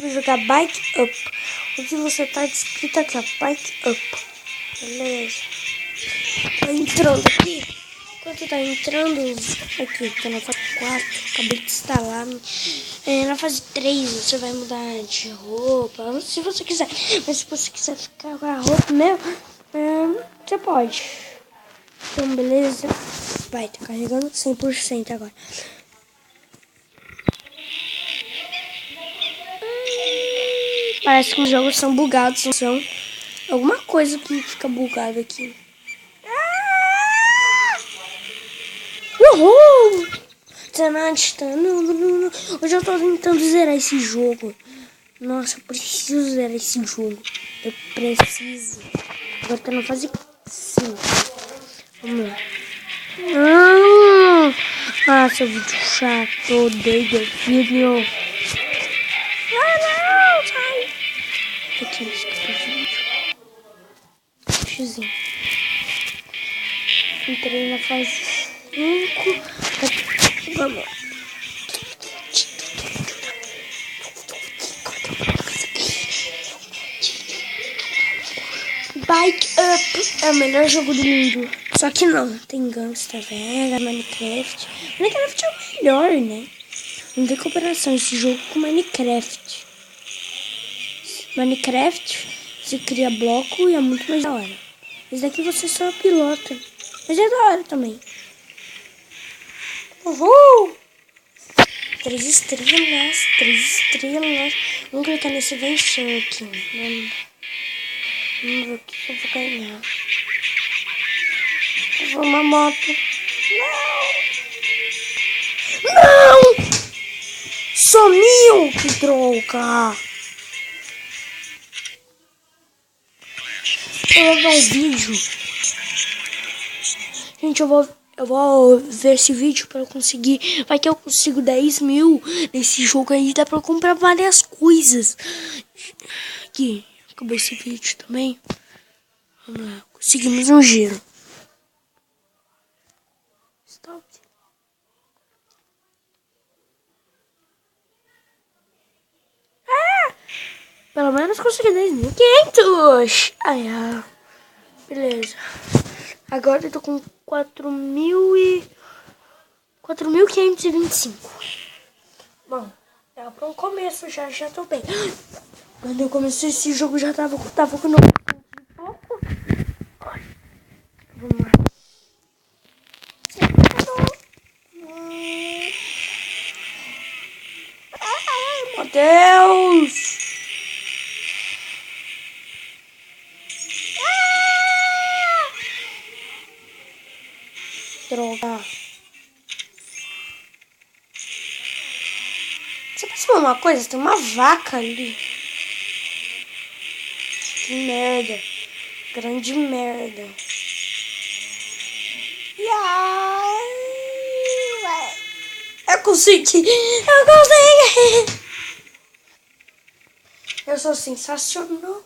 Vou jogar Bike Up. O que você tá escrito aqui, ó, Bike Up. Beleza. Tá entrando aqui. Enquanto tá entrando, aqui, tá na fase 4. Acabei de instalar. Na fase 3 você vai mudar de roupa, se você quiser. Mas se você quiser ficar com a roupa mesmo, você pode. Então, beleza. Vai, tá carregando 100% agora. Parece que os jogos são bugados, não são? Alguma coisa que fica bugado aqui. Uhul! Não. Hoje eu tô tentando zerar esse jogo. Nossa, eu preciso zerar esse jogo. Eu preciso. Agora tá na fase 5. Vamos lá. Ah, seu vídeo chato. Odeio vídeo. Não, sai. Aqui, esqueci o vídeo. Xzinho. Entrei na fase 5. Vamos lá. Bike Up é o melhor jogo do mundo. Só que não, tem Gangsta Vera, Minecraft. Minecraft é o melhor, né? Não tem comparação esse jogo com Minecraft. Minecraft, você cria bloco e é muito mais da hora. Esse daqui você só pilota. Mas é da hora também. Uhul! 3 estrelas, 3 estrelas. Vamos clicar nesse vencer aqui. Vamos ver o que eu vou ganhar. Eu vou uma moto. Não! Sumiu! Que droga! Eu vou ver um vídeo. Gente, eu vou ver esse vídeo pra eu conseguir. Vai que eu consigo 10 mil nesse jogo aí. Dá pra eu comprar várias coisas. Aqui, acabou esse vídeo também. Vamos lá, conseguimos um giro. Stop. Pelo menos consegui 10.500. Ai, beleza. Agora eu tô com 4.525. Bom, é pra um começo, já tô bem. Quando eu comecei esse jogo já tava com 900 e pouco. Vamos lá. Ai, meu Deus! Droga. Você percebeu uma coisa? Tem uma vaca ali. Que merda. Grande merda. Eu consegui. Eu consegui. Eu sou sensacional.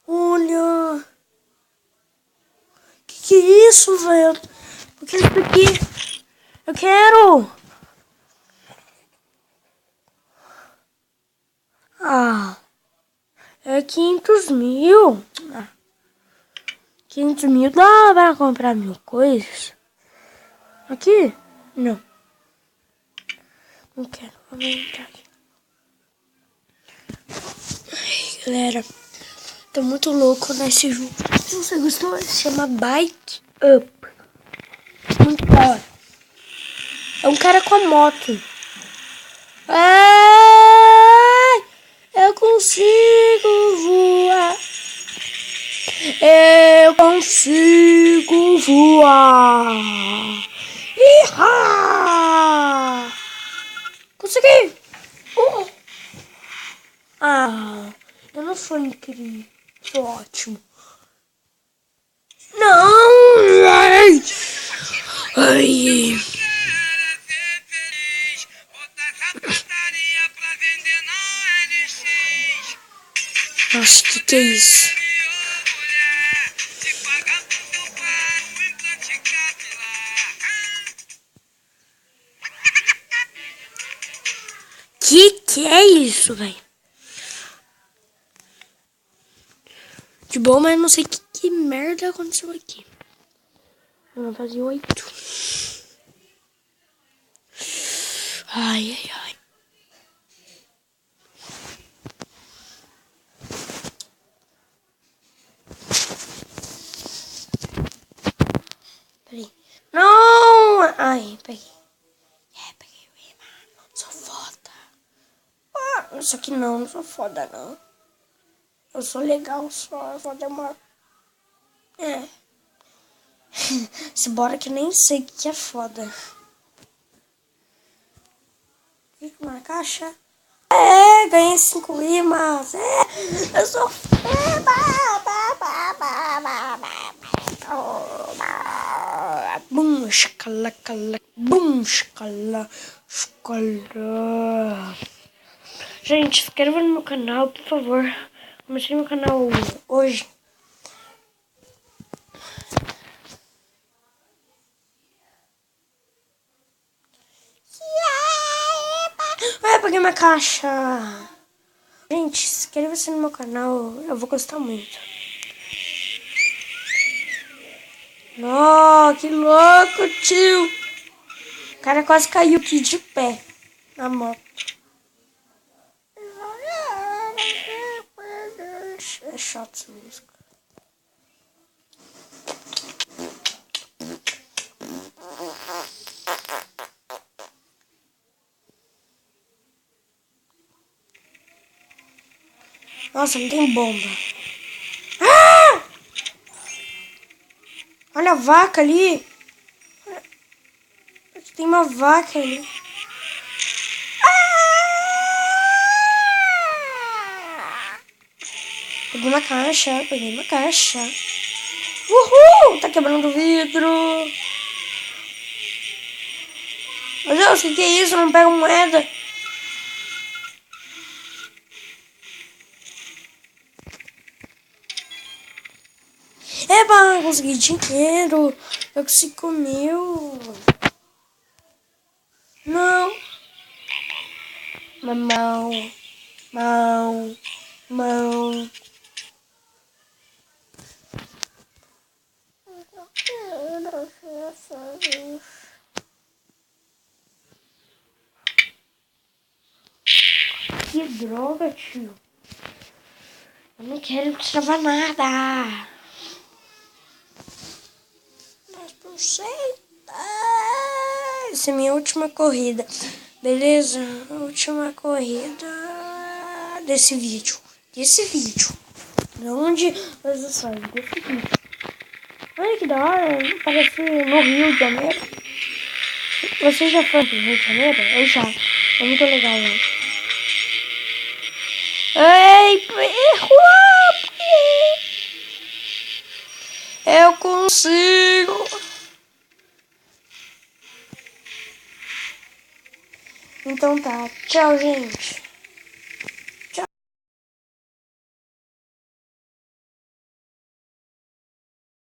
Olha. Que é isso, velho? O que é isso aqui? Eu quero. É 500 mil. 500 mil dá pra comprar 1000 coisas. Aqui? Não. Não quero. Vamos entrar aqui. Ai, galera. Tô muito louco nesse jogo. Se você gostou, se chama Bike Up. Muito da hora. É um cara com a moto. Ai, eu consigo voar. Eu consigo voar. Iha! Consegui! Eu não sou incrível. Sou ótimo. Não! Ai! Ai! Nossa, que é isso? Que? Que é isso, velho? De bom, mas não sei que merda aconteceu aqui. Eu vou fazer 8. Ai, ai, ai. Peraí. Não! Ai, peguei. Peguei o imã. Sou foda. Ah, só que não sou foda, não. Eu sou legal, só foda uma... Se bora que nem sei o que é foda. Fica na caixa. Ganhei 5 imãs. Eu sou foda. Bum, escala, cala, bum, escala, escala. Gente, se inscreva no meu canal, por favor. Comecei meu canal hoje. Peguei minha caixa. Gente, se inscreva-se no meu canal, eu vou gostar muito. Nossa, que louco, tio. O cara quase caiu aqui de pé na moto. É chato essa música. Nossa, não tem bomba. Ah! Olha a vaca ali. Tem uma vaca ali. Peguei uma caixa, peguei uma caixa. Uhul! Tá quebrando o vidro. Meu Deus, o que é isso? Não pega moeda. Eba, consegui dinheiro. Eu consegui comigo. Não. Mamão. Mão. Mão. Que droga, tio. Eu não quero travar nada. Mas não sei. Essa é a minha última corrida. Beleza? Última corrida desse vídeo. Onde você sabe desse vídeo. Olha que da hora. Parece no Rio de Janeiro. Você já foi pro Rio de Janeiro? Eu já. É muito legal lá. Ei, eu consigo. Então tá. Tchau, gente.